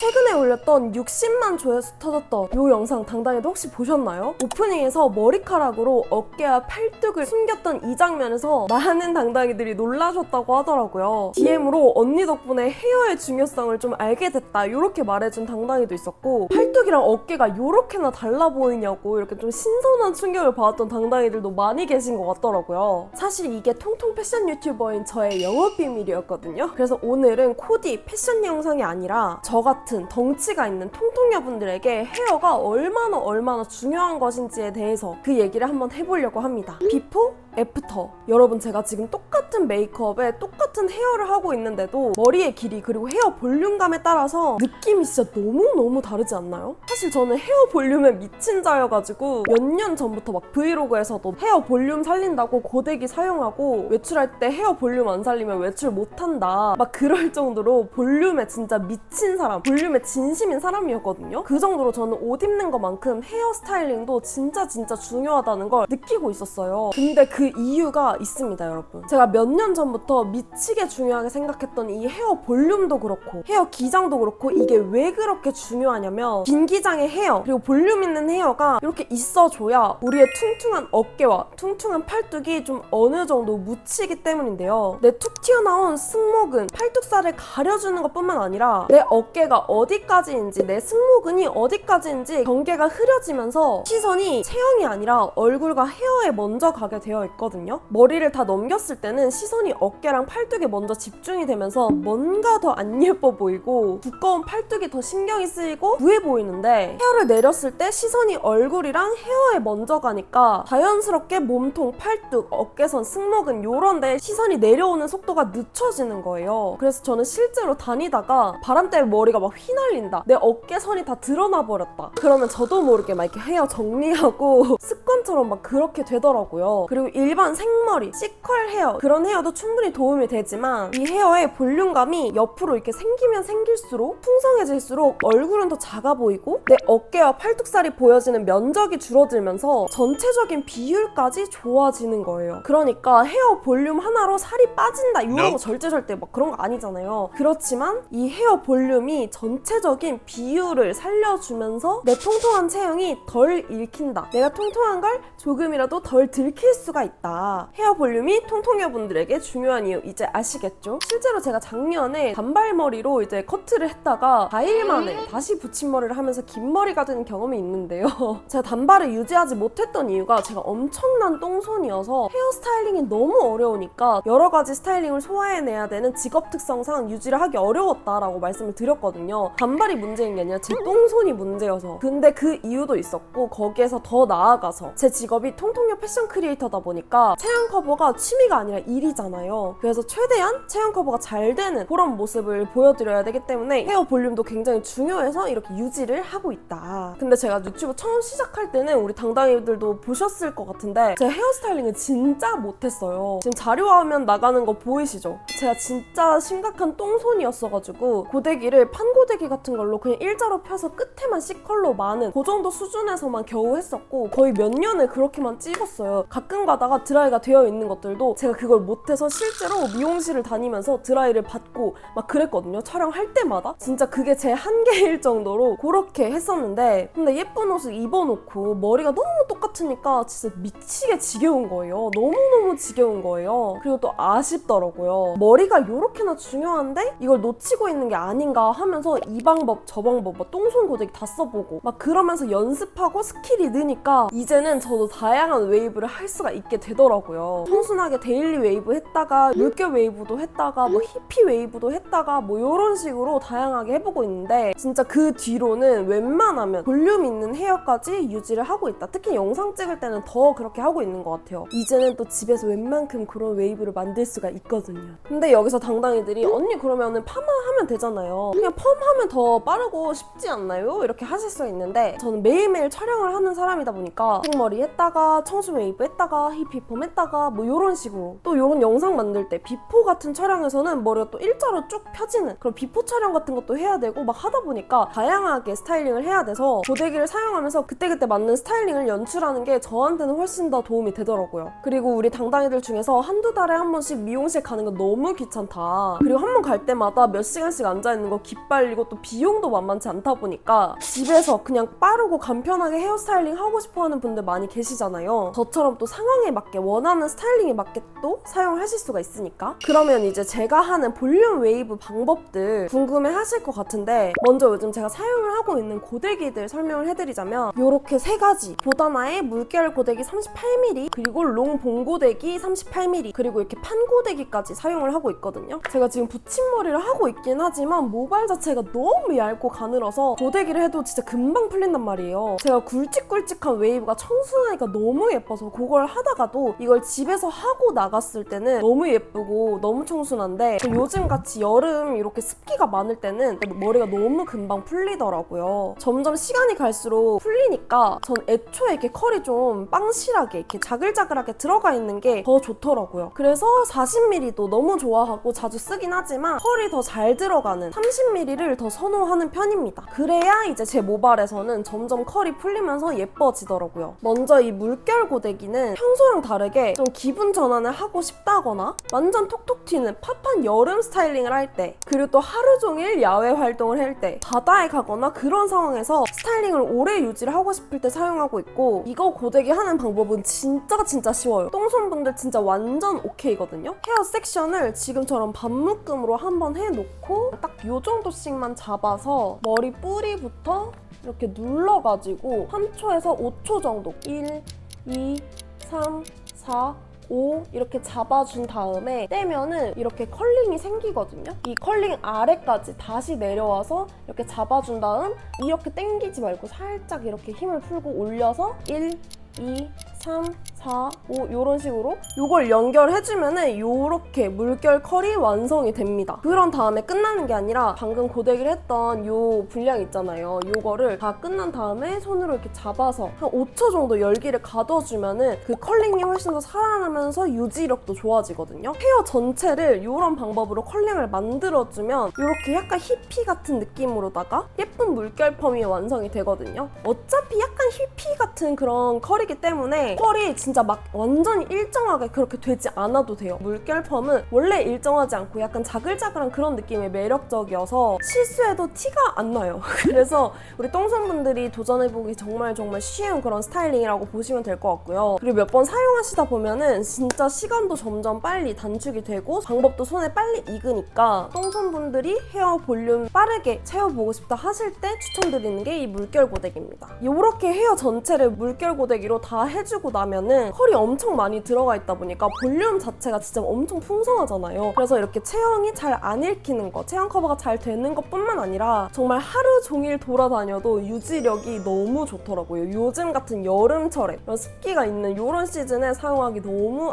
최근에 올렸던 60만 조회수 터졌던 이 영상 당당히도 혹시 보셨나요? 오프닝에서 머리카락으로 어깨와 팔뚝을 숨겼던 이 장면에서 많은 당당이들이 놀라셨다고 하더라고요. DM으로 언니 덕분에 헤어의 중요성을 좀 알게 됐다 이렇게 말해준 당당이도 있었고, 팔뚝이랑 어깨가 이렇게나 달라 보이냐고 이렇게 좀 신선한 충격을 받았던 당당이들도 많이 계신 것 같더라고요. 사실 이게 통통 패션 유튜버인 저의 영업 비밀이었거든요. 그래서 오늘은 코디 패션 영상이 아니라 저 같은 덩치가 있는 통통녀분들에게 헤어가 얼마나 중요한 것인지에 대해서 그 얘기를 한번 해보려고 합니다. 비포? 애프터. 여러분, 제가 지금 똑같은 메이크업에 똑같은 헤어를 하고 있는데도 머리의 길이 그리고 헤어 볼륨감에 따라서 느낌이 진짜 너무 다르지 않나요? 사실 저는 헤어 볼륨에 미친 자여가지고 몇 년 전부터 막 브이로그에서도 헤어 볼륨 살린다고 고데기 사용하고 외출할 때 헤어 볼륨 안 살리면 외출 못한다 막 그럴 정도로 볼륨에 진짜 미친 사람, 볼륨에 진심인 사람이었거든요. 그 정도로 저는 옷 입는 것만큼 헤어 스타일링도 진짜 중요하다는 걸 느끼고 있었어요. 근데 그 이유가 있습니다, 여러분. 제가 몇 년 전부터 미치게 중요하게 생각했던 이 헤어 볼륨도 그렇고 헤어 기장도 그렇고 이게 왜 그렇게 중요하냐면, 긴 기장의 헤어 그리고 볼륨 있는 헤어가 이렇게 있어줘야 우리의 퉁퉁한 어깨와 퉁퉁한 팔뚝이 좀 어느 정도 묻히기 때문인데요. 내 툭 튀어나온 승모근, 팔뚝살을 가려주는 것뿐만 아니라 내 어깨가 어디까지인지, 내 승모근이 어디까지인지 경계가 흐려지면서 시선이 체형이 아니라 얼굴과 헤어에 먼저 가게 되어 있거든요. 머리를 다 넘겼을 때는 시선이 어깨랑 팔뚝에 먼저 집중이 되면서 뭔가 더 안 예뻐 보이고 두꺼운 팔뚝이 더 신경이 쓰이고 부해 보이는데, 헤어를 내렸을 때 시선이 얼굴이랑 헤어에 먼저 가니까 자연스럽게 몸통, 팔뚝, 어깨선, 승모근 요런 데 시선이 내려오는 속도가 늦춰지는 거예요. 그래서 저는 실제로 다니다가 바람 때문에 머리가 막 휘날린다, 내 어깨선이 다 드러나 버렸다, 그러면 저도 모르게 막 이렇게 헤어 정리하고 습관처럼 막 그렇게 되더라고요. 그리고 일반 생머리, C컬 헤어, 그런 헤어도 충분히 도움이 되지만 이 헤어의 볼륨감이 옆으로 이렇게 생기면 생길수록 풍성해질수록 얼굴은 더 작아 보이고 내 어깨와 팔뚝살이 보여지는 면적이 줄어들면서 전체적인 비율까지 좋아지는 거예요. 그러니까 헤어 볼륨 하나로 살이 빠진다 이런 거 절대 막 그런 거 아니잖아요. 그렇지만 이 헤어 볼륨이 전체적인 비율을 살려주면서 내 통통한 체형이 덜 읽힌다, 내가 통통한 걸 조금이라도 덜 들킬 수가 있다. 헤어 볼륨이 통통녀분들에게 중요한 이유 이제 아시겠죠? 실제로 제가 작년에 단발머리로 이제 커트를 했다가 4일 만에 다시 붙임머리를 하면서 긴 머리가 된 경험이 있는데요. 제가 단발을 유지하지 못했던 이유가 제가 엄청난 똥손이어서 헤어 스타일링이 너무 어려우니까 여러 가지 스타일링을 소화해내야 되는 직업 특성상 유지를 하기 어려웠다라고 말씀을 드렸거든요. 단발이 문제인 게 아니라 제 똥손이 문제여서. 근데 그 이유도 있었고, 거기에서 더 나아가서 제 직업이 통통녀 패션 크리에이터다 보니까 체형 커버가 취미가 아니라 일이잖아요. 그래서 최대한 체형 커버가 잘 되는 그런 모습을 보여드려야 되기 때문에 헤어 볼륨도 굉장히 중요해서 이렇게 유지를 하고 있다. 근데 제가 유튜브 처음 시작할 때는 우리 당당이들도 보셨을 것 같은데 제 헤어스타일링은 진짜 못했어요. 지금 자료화면 나가는 거 보이시죠? 제가 진짜 심각한 똥손이었어가지고 고데기를 판고데기 같은 걸로 그냥 일자로 펴서 끝에만 C컬로 많은 그 정도 수준에서만 겨우 했었고, 거의 몇 년을 그렇게만 찍었어요. 가끔 가다가 드라이가 되어 있는 것들도 제가 그걸 못해서 실제로 미용실을 다니면서 드라이를 받고 막 그랬거든요. 촬영할 때마다. 진짜 그게 제 한계일 정도로 그렇게 했었는데, 근데 예쁜 옷을 입어놓고 머리가 너무 똑같으니까 진짜 미치게 지겨운 거예요. 너무너무 지겨운 거예요. 그리고 또 아쉽더라고요. 머리가 요렇게나 중요한데 이걸 놓치고 있는 게 아닌가 하면서 이 방법 저 방법 막 똥손 고데기 다 써보고 막 그러면서 연습하고 스킬이 느니까 이제는 저도 다양한 웨이브를 할 수가 있게 되더라고요. 청순하게 데일리 웨이브 했다가 물결 웨이브도 했다가 뭐 히피 웨이브도 했다가 뭐 이런 식으로 다양하게 해보고 있는데, 진짜 그 뒤로는 웬만하면 볼륨 있는 헤어까지 유지를 하고 있다. 특히 영상 찍을 때는 더 그렇게 하고 있는 것 같아요. 이제는 또 집에서 웬만큼 그런 웨이브를 만들 수가 있거든요. 근데 여기서 당당이들이 언니 그러면은 파마하면 되잖아요, 그냥 펌하면 더 빠르고 쉽지 않나요? 이렇게 하실 수 있는데, 저는 매일매일 촬영을 하는 사람이다 보니까 생머리 했다가 청순 웨이브 했다가 피폼 했다가 뭐 이런 식으로 또 이런 영상 만들 때 비포 같은 촬영에서는 머리가 또 일자로 쭉 펴지는 그런 비포 촬영 같은 것도 해야 되고 막 하다 보니까 다양하게 스타일링을 해야 돼서 고데기를 사용하면서 그때그때 맞는 스타일링을 연출하는 게 저한테는 훨씬 더 도움이 되더라고요. 그리고 우리 당당이들 중에서 한두 달에 한 번씩 미용실 가는 거 너무 귀찮다. 그리고 한 번 갈 때마다 몇 시간씩 앉아있는 거 기빨리고 또 비용도 만만치 않다 보니까 집에서 그냥 빠르고 간편하게 헤어스타일링 하고 싶어 하는 분들 많이 계시잖아요. 저처럼 또 상황에 맞게 원하는 스타일링에 맞게 또 사용을 하실 수가 있으니까. 그러면 이제 제가 하는 볼륨 웨이브 방법들 궁금해 하실 것 같은데 먼저 요즘 제가 사용을 하고 있는 고데기들 설명을 해드리자면 이렇게 세 가지 보다나의 물결 고데기 38mm 그리고 롱 봉고데기 38mm 그리고 이렇게 판고데기까지 사용을 하고 있거든요. 제가 지금 붙임머리를 하고 있긴 하지만 모발 자체가 너무 얇고 가늘어서 고데기를 해도 진짜 금방 풀린단 말이에요. 제가 굵직굵직한 웨이브가 청순하니까 너무 예뻐서 그걸 하다가도 이걸 집에서 하고 나갔을 때는 너무 예쁘고 너무 청순한데 요즘같이 여름 이렇게 습기가 많을 때는 머리가 너무 금방 풀리더라고요. 점점 시간이 갈수록 풀리니까 전 애초에 이렇게 컬이 좀 빵실하게 이렇게 자글자글하게 들어가 있는 게 더 좋더라고요. 그래서 40mm도 너무 좋아하고 자주 쓰긴 하지만 컬이 더 잘 들어가는 30mm를 더 선호하는 편입니다. 그래야 이제 제 모발에서는 점점 컬이 풀리면서 예뻐지더라고요. 먼저 이 물결 고데기는 평소랑 다르게 좀 기분 전환을 하고 싶다거나 완전 톡톡 튀는 팝한 여름 스타일링을 할 때 그리고 또 하루 종일 야외 활동을 할 때 바다에 가거나 그런 상황에서 스타일링을 오래 유지를 하고 싶을 때 사용하고 있고 이거 고데기 하는 방법은 진짜 쉬워요. 똥손분들 진짜 완전 오케이거든요. 헤어 섹션을 지금처럼 반묶음으로 한번 해놓고 딱 요 정도씩만 잡아서 머리 뿌리부터 이렇게 눌러가지고 3초에서 5초 정도 1, 2, 3, 4, 5 이렇게 잡아준 다음에 떼면은 이렇게 컬링이 생기거든요. 이 컬링 아래까지 다시 내려와서 이렇게 잡아준 다음 이렇게 당기지 말고 살짝 이렇게 힘을 풀고 올려서 1, 2, 3, 4, 5 이런 식으로 이걸 연결해주면은 이렇게 물결 컬이 완성이 됩니다. 그런 다음에 끝나는 게 아니라 방금 고데기를 했던 요 분량 있잖아요. 요거를 다 끝난 다음에 손으로 이렇게 잡아서 한 5초 정도 열기를 가둬주면은 그 컬링이 훨씬 더 살아나면서 유지력도 좋아지거든요. 헤어 전체를 이런 방법으로 컬링을 만들어주면 이렇게 약간 히피 같은 느낌으로다가 예쁜 물결 펌이 완성이 되거든요. 어차피 약간 히피 같은 그런 컬이기 때문에 컬이 진짜 막 완전히 일정하게 그렇게 되지 않아도 돼요. 물결 펌은 원래 일정하지 않고 약간 자글자글한 그런 느낌이 매력적이어서 실수해도 티가 안 나요. 그래서 우리 똥손분들이 도전해보기 정말 쉬운 그런 스타일링이라고 보시면 될 것 같고요. 그리고 몇 번 사용하시다 보면은 진짜 시간도 점점 빨리 단축이 되고 방법도 손에 빨리 익으니까 똥손분들이 헤어 볼륨 빠르게 채워보고 싶다 하실 때 추천드리는 게 이 물결 고데기입니다. 이렇게 헤어 전체를 물결 고데기로 다 해주고 나면은 컬이 엄청 많이 들어가 있다 보니까 볼륨 자체가 진짜 엄청 풍성하잖아요. 그래서 이렇게 체형이 잘 안 읽히는 거, 체형 커버가 잘 되는 것뿐만 아니라 정말 하루 종일 돌아다녀도 유지력이 너무 좋더라고요. 요즘 같은 여름철에 이런 습기가 있는 이런 시즌에 사용하기 너무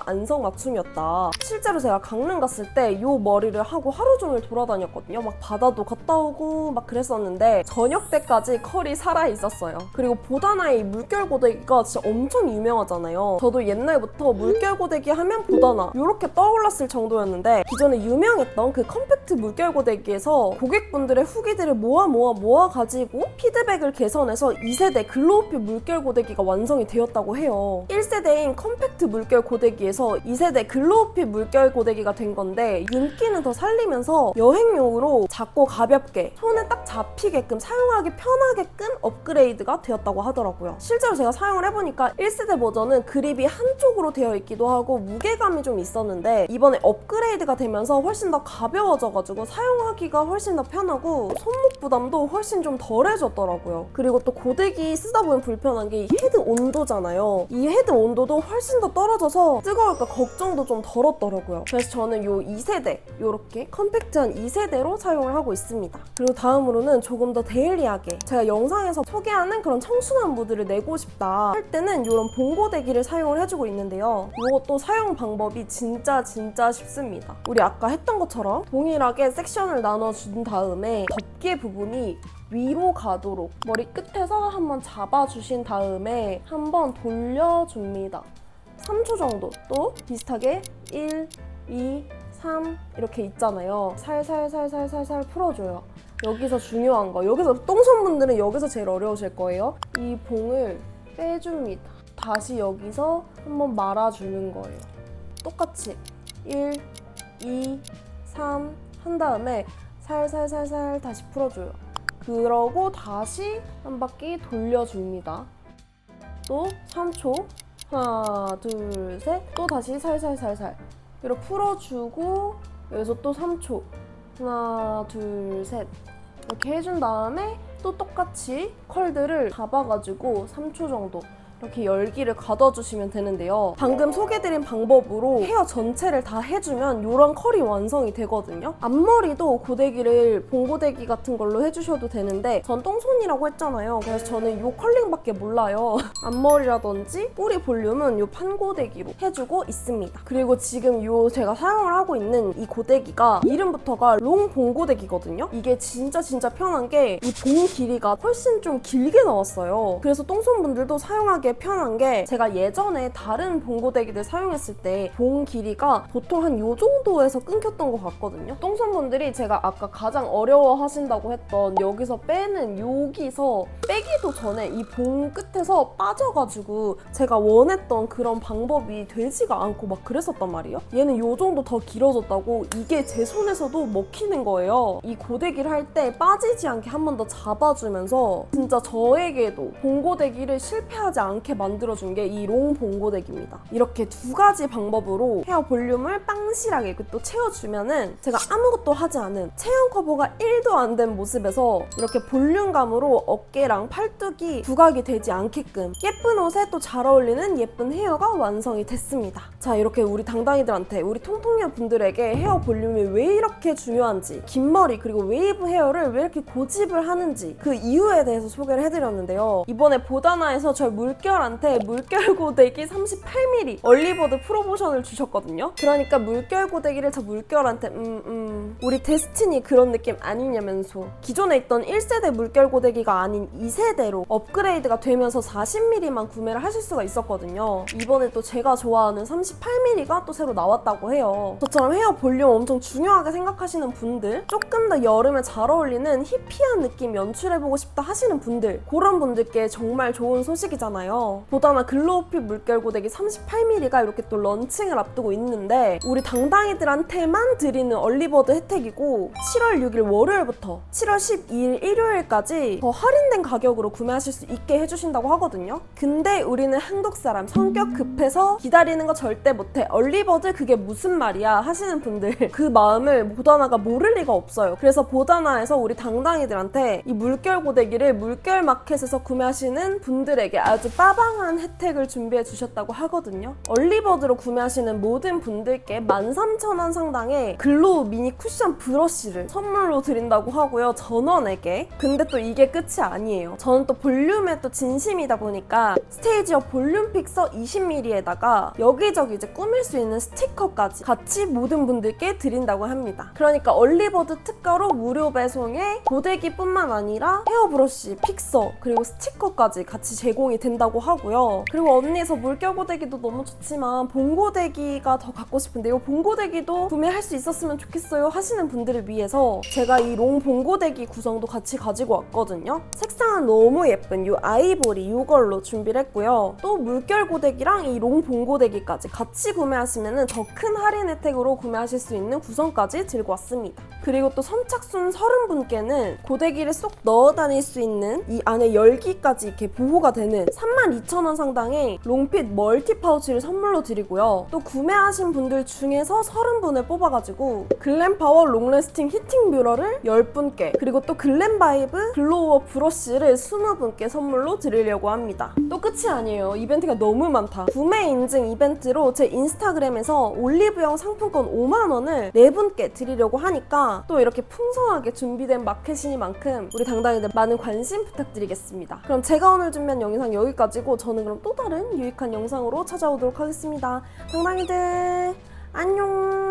안성맞춤이었다. 실제로 제가 강릉 갔을 때 이 머리를 하고 하루 종일 돌아다녔거든요. 막 바다도 갔다 오고 막 그랬었는데 저녁 때까지 컬이 살아있었어요. 그리고 보다나의 물결 고데기가 진짜 엄청 유명하잖아요. 저도 옛날부터 물결 고데기 하면 보다나 이렇게 떠올랐을 정도였는데 기존에 유명했던 그 컴팩트 물결 고데기에서 고객분들의 후기들을 모아 가지고 피드백을 개선해서 2세대 글로우핏 물결 고데기가 완성이 되었다고 해요. 1세대인 컴팩트 물결 고데기에서 2세대 글로우핏 물결 고데기가 된 건데 윤기는 더 살리면서 여행용으로 작고 가볍게 손에 딱 잡히게끔 사용하기 편하게끔 업그레이드가 되었다고 하더라고요. 실제로 제가 사용을 해보니까 1세대 버전은 그립이 한쪽으로 되어 있기도 하고 무게감이 좀 있었는데 이번에 업그레이드가 되면서 훨씬 더 가벼워져가지고 사용하기가 훨씬 더 편하고 손목 부담도 훨씬 좀 덜해졌더라고요. 그리고 또 고데기 쓰다 보면 불편한 게 이 헤드 온도잖아요. 이 헤드 온도도 훨씬 더 떨어져서 뜨거울까 걱정도 좀 덜었더라고요. 그래서 저는 요 2세대 이렇게 컴팩트한 2세대로 사용을 하고 있습니다. 그리고 다음으로는 조금 더 데일리하게 제가 영상에서 소개하는 그런 청순한 무드를 내고 싶다 할 때는 이런 봉고데기를 사용을 해주고 있는데요. 이것도 사용 방법이 진짜 쉽습니다. 우리 아까 했던 것처럼 동일하게 섹션을 나눠준 다음에 덮개 부분이 위로 가도록 머리 끝에서 한번 잡아주신 다음에 한번 돌려줍니다. 3초 정도 또 비슷하게 1, 2, 3 이렇게 있잖아요. 살살살살살살 풀어줘요. 여기서 중요한 거, 여기서 똥손분들은 여기서 제일 어려우실 거예요. 이 봉을 빼줍니다. 다시 여기서 한번 말아주는 거예요. 똑같이 1, 2, 3 한 다음에 살살살살 다시 풀어줘요. 그러고 다시 한 바퀴 돌려줍니다. 또 3초 하나 둘 셋 또 다시 살살살살 이렇게 풀어주고 여기서 또 3초 하나 둘 셋 이렇게 해준 다음에 또 똑같이 컬들을 잡아가지고 3초 정도 이렇게 열기를 가둬주시면 되는데요. 방금 소개드린 방법으로 헤어 전체를 다 해주면 이런 컬이 완성이 되거든요. 앞머리도 고데기를 봉고데기 같은 걸로 해주셔도 되는데 전 똥손이라고 했잖아요. 그래서 저는 이 컬링밖에 몰라요. 앞머리라든지 뿌리 볼륨은 이 판고데기로 해주고 있습니다. 그리고 지금 제가 사용을 하고 있는 이 고데기가 이름부터가 롱 봉고데기거든요. 이게 진짜 편한 게 이 봉 길이가 훨씬 좀 길게 나왔어요. 그래서 똥손분들도 사용하기 편한 게 제가 예전에 다른 봉고데기들 사용했을 때 봉 길이가 보통 한 요 정도에서 끊겼던 것 같거든요. 똥손분들이 제가 아까 가장 어려워하신다고 했던 여기서 빼는 여기서 빼기도 전에 이 봉 끝에서 빠져가지고 제가 원했던 그런 방법이 되지가 않고 막 그랬었단 말이에요. 얘는 요 정도 더 길어졌다고 이게 제 손에서도 먹히는 거예요. 이 고데기를 할 때 빠지지 않게 한 번 더 잡아주면서 진짜 저에게도 봉고데기를 실패하지 않게 만들어준 게 이 롱 봉고데기입니다. 이렇게 두 가지 방법으로 헤어 볼륨을 빵실하게 또 채워주면은 제가 아무것도 하지 않은 체형 커버가 1도 안 된 모습에서 이렇게 볼륨감으로 어깨랑 팔뚝이 부각이 되지 않게끔 예쁜 옷에 또 잘 어울리는 예쁜 헤어가 완성이 됐습니다. 자, 이렇게 우리 당당이들한테 우리 통통녀 분들에게 헤어 볼륨이 왜 이렇게 중요한지 긴 머리 그리고 웨이브 헤어를 왜 이렇게 고집을 하는지 그 이유에 대해서 소개를 해드렸는데요. 이번에 보다나에서 저희 물결한테 물결 고데기 38mm 얼리버드 프로모션을 주셨거든요. 그러니까 물결 고데기를 저 물결한테 우리 데스티니 그런 느낌 아니냐면서 기존에 있던 1세대 물결 고데기가 아닌 2세대로 업그레이드가 되면서 40mm만 구매를 하실 수가 있었거든요. 이번에 또 제가 좋아하는 38mm가 또 새로 나왔다고 해요. 저처럼 헤어 볼륨 엄청 중요하게 생각하시는 분들, 조금 더 여름에 잘 어울리는 히피한 느낌 연출해보고 싶다 하시는 분들, 그런 분들께 정말 좋은 소식이잖아요. 보다나 글로우핏 물결 고데기 38mm가 이렇게 또 런칭을 앞두고 있는데 우리 당당이들한테만 드리는 얼리버드 혜택이고 7월 6일 월요일부터 7월 12일 일요일까지 더 할인된 가격으로 구매하실 수 있게 해주신다고 하거든요. 근데 우리는 한국 사람 성격 급해서 기다리는 거 절대 못해. 얼리버드 그게 무슨 말이야 하시는 분들 그 마음을 보다나가 모를 리가 없어요. 그래서 보다나에서 우리 당당이들한테 이 물결 고데기를 물결 마켓에서 구매하시는 분들에게 아주 빠방한 혜택을 준비해 주셨다고 하거든요. 얼리버드로 구매하시는 모든 분들께 13,000원 상당의 글로우 미니 쿠션 브러쉬를 선물로 드린다고 하고요. 전원에게. 근데 또 이게 끝이 아니에요. 저는 또 볼륨에 또 진심이다 보니까 스테이지업 볼륨 픽서 20mm에다가 여기저기 이제 꾸밀 수 있는 스티커까지 같이 모든 분들께 드린다고 합니다. 그러니까 얼리버드 특가로 무료 배송에 고데기뿐만 아니라 헤어 브러쉬, 픽서, 그리고 스티커까지 같이 제공이 된다고 하고요. 그리고 언니 저 물결 고데기도 너무 좋지만 봉고데기가 더 갖고 싶은데 이 봉고데기도 구매할 수 있었으면 좋겠어요 하시는 분들을 위해서 제가 이 롱 봉고데기 구성도 같이 가지고 왔거든요. 색상은 너무 예쁜 이 아이보리 이걸로 준비를 했고요. 또 물결 고데기랑 이 롱 봉고데기까지 같이 구매하시면 더 큰 할인 혜택으로 구매하실 수 있는 구성까지 들고 왔습니다. 그리고 또 선착순 30분께는 고데기를 쏙 넣어 다닐 수 있는 이 안에 열기까지 이렇게 보호가 되는 32,000원 상당의 롱핏 멀티 파우치를 선물로 드리고요. 또 구매하신 분들 중에서 30분을 뽑아가지고 글램파워 롱래스팅 히팅 뷰러를 10분께 그리고 또 글램바이브 글로우업 브러쉬를 20분께 선물로 드리려고 합니다. 또 끝이 아니에요. 이벤트가 너무 많다. 구매 인증 이벤트로 제 인스타그램에서 올리브영 상품권 5만원을 4분께 드리려고 하니까 또 이렇게 풍성하게 준비된 마켓이니만큼 우리 당당이들 많은 관심 부탁드리겠습니다. 그럼 제가 오늘 준비한 영상 여기까지고 저는 그럼 또 다른 유익한 영상으로 찾아오도록 하겠습니다. 당당이들 안녕.